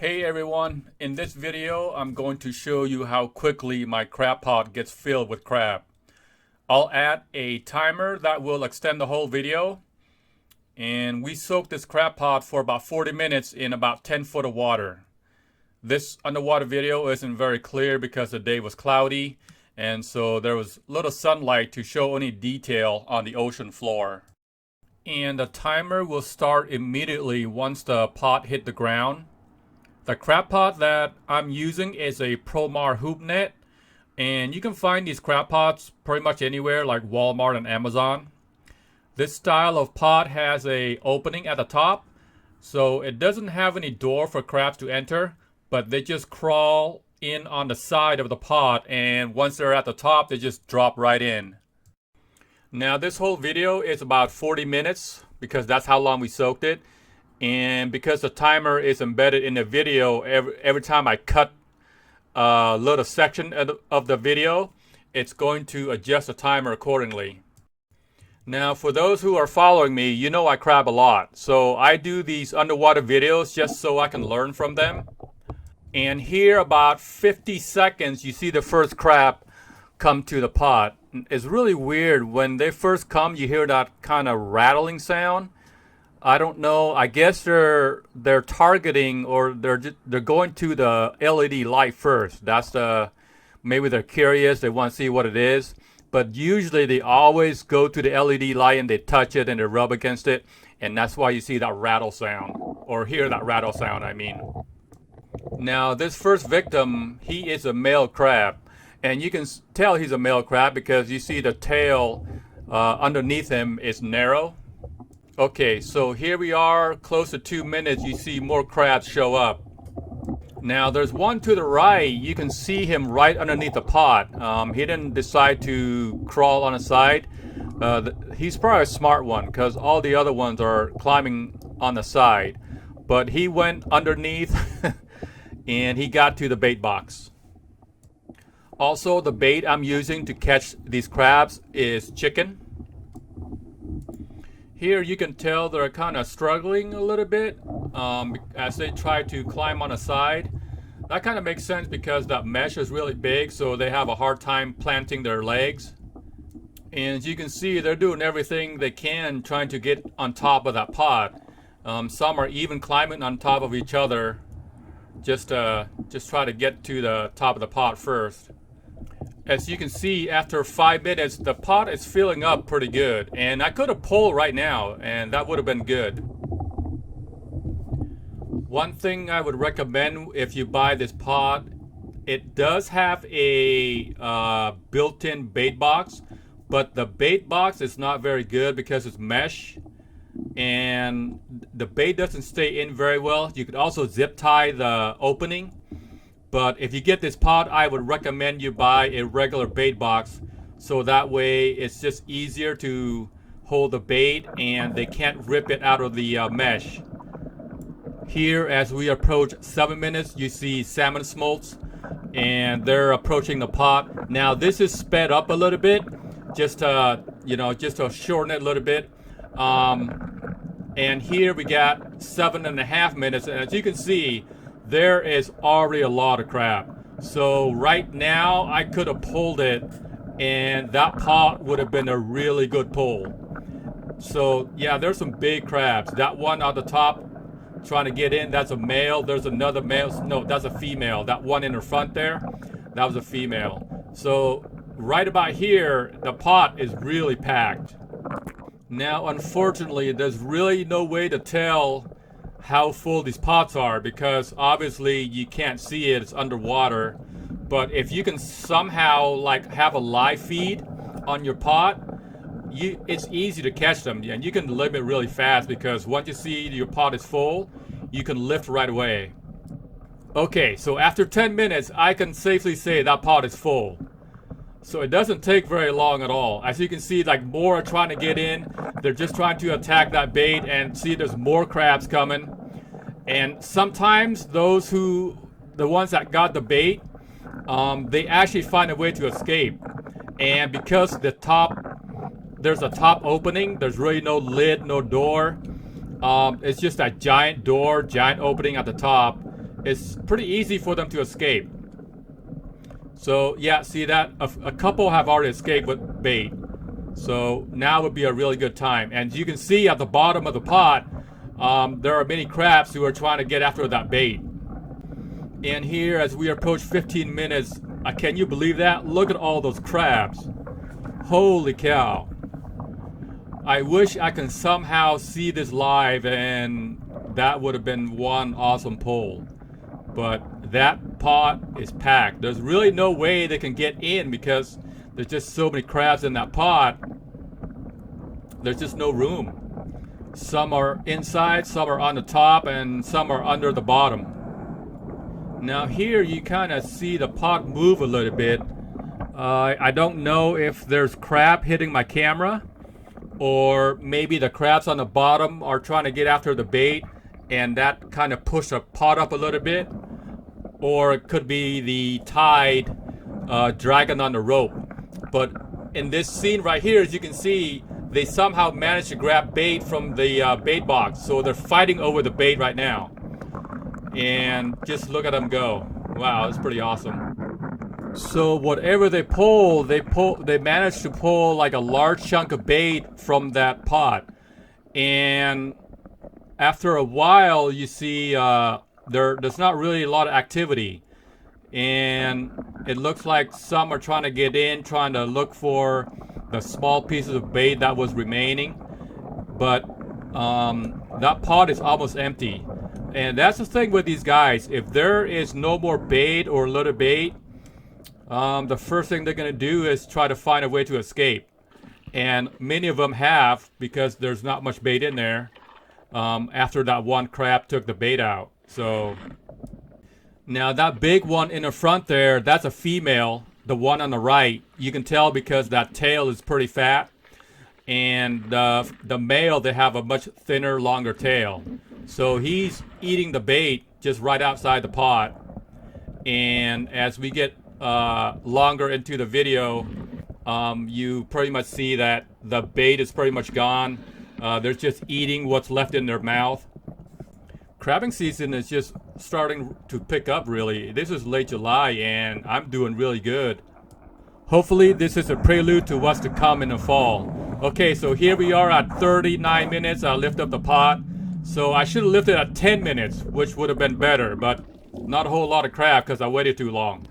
Hey everyone, in this video I'm going to show you how quickly my crab pot gets filled with crab. I'll add a timer that will extend the whole video, and we soak this crab pot for about 40 minutes in about 10 foot of water. This underwater video isn't very clear because the day was cloudy, and so there was little sunlight to show any detail on the ocean floor. And the timer will start immediately once the pot hit the ground. The crab pot that I'm using is a Promar hoop net, and you can find these crab pots pretty much anywhere like Walmart and Amazon. This style of pot has a opening at the top, so it doesn't have any door for crabs to enter, but they just crawl in on the side of the pot, and once they're at the top they just drop right in. Now this whole video is about 40 minutes because that's how long we soaked it. And because the timer is embedded in the video, every time I cut a little section of the video, it's going to adjust the timer accordingly. Now, for those who are following me, you know I crab a lot. So I do these underwater videos just so I can learn from them. And here, about 50 seconds, you see the first crab come to the pot. It's really weird. When they first come, you hear that kind of rattling sound. I don't know. I guess they're targeting, or they're going to the LED light first. That's maybe they're curious. They want to see what it is. But usually they always go to the LED light and they touch it and they rub against it, and that's why you see that rattle sound, or hear that rattle sound. I mean. Now this first victim, he is a male crab, and you can tell he's a male crab because you see the tail underneath him is narrow. Okay, so here we are, close to 2 minutes, you see more crabs show up. Now there's one to the right, you can see him right underneath the pot. He didn't decide to crawl on the side. He's probably a smart one because all the other ones are climbing on the side. But he went underneath and he got to the bait box. Also, the bait I'm using to catch these crabs is chicken. Here you can tell they're kind of struggling a little bit as they try to climb on the side. That kind of makes sense because that mesh is really big, so they have a hard time planting their legs. And as you can see, they're doing everything they can trying to get on top of that pot. Some are even climbing on top of each other just try to get to the top of the pot first. As you can see, after 5 minutes, the pot is filling up pretty good. And I could have pulled right now, and that would have been good. One thing I would recommend if you buy this pot, it does have a built-in bait box, but the bait box is not very good because it's mesh, and the bait doesn't stay in very well. You could also zip tie the opening. But if you get this pot, I would recommend you buy a regular bait box, so that way it's just easier to hold the bait and they can't rip it out of the mesh. Here, as we approach 7 minutes, you see salmon smolts, and they're approaching the pot. Now this is sped up a little bit, just to shorten it a little bit. And here we got 7.5 minutes, and as you can see, there is already a lot of crab. So right now I could have pulled it and that pot would have been a really good pull. So yeah, there's some big crabs. That one at the top trying to get in, that's a male. There's another male. No, that's a female. That one in the front there, that was a female. So right about here, the pot is really packed. Now unfortunately, there's really no way to tell how full these pots are because obviously you can't see it, it's underwater. But if you can somehow like have a live feed on your pot, it's easy to catch them, and you can limit really fast because once you see your pot is full, you can lift right away. Okay, so after 10 minutes, I can safely say that pot is full. So it doesn't take very long at all. As you can see, like more are trying to get in. They're just trying to attack that bait, and see there's more crabs coming. And sometimes the ones that got the bait, they actually find a way to escape. And because there's a top opening, there's really no lid, no door. It's just a giant door, giant opening at the top. it's pretty easy for them to escape. So yeah, see that a couple have already escaped with bait. So now would be a really good time. And you can see at the bottom of the pot, there are many crabs who are trying to get after that bait. And here, as we approach 15 minutes, can you believe that? Look at all those crabs. Holy cow. I wish I can somehow see this live, and that would have been one awesome pull. But that pot is packed. There's really no way they can get in because there's just so many crabs in that pot. There's just no room. Some are inside, some are on the top, and some are under the bottom. Now here you kind of see the pot move a little bit. I don't know if there's crab hitting my camera, or maybe the crabs on the bottom are trying to get after the bait and that kind of pushed the pot up a little bit, or it could be the tide dragging on the rope. But in this scene right here, as you can see, they somehow managed to grab bait from the bait box, so they're fighting over the bait right now. And just look at them go. Wow, that's pretty awesome. So whatever they managed to pull like a large chunk of bait from that pot. And after a while, you see there's not really a lot of activity. And it looks like some are trying to get in, trying to look for the small pieces of bait that was remaining. But that pot is almost empty. And that's the thing with these guys. If there is no more bait or little bait, the first thing they're going to do is try to find a way to escape. And many of them have, because there's not much bait in there after that one crab took the bait out. So now that big one in the front there, that's a female. The one on the right, you can tell because that tail is pretty fat. And the male, they have a much thinner, longer tail. So he's eating the bait just right outside the pot. And as we get longer into the video, you pretty much see that the bait is pretty much gone. They're just eating what's left in their mouth. Crabbing season is just starting to pick up, really. This is late July and I'm doing really good. Hopefully this is a prelude to what's to come in the fall. Okay, so here we are at 39 minutes. I lift up the pot. So I should have lifted at 10 minutes, which would have been better, but not a whole lot of crab because I waited too long.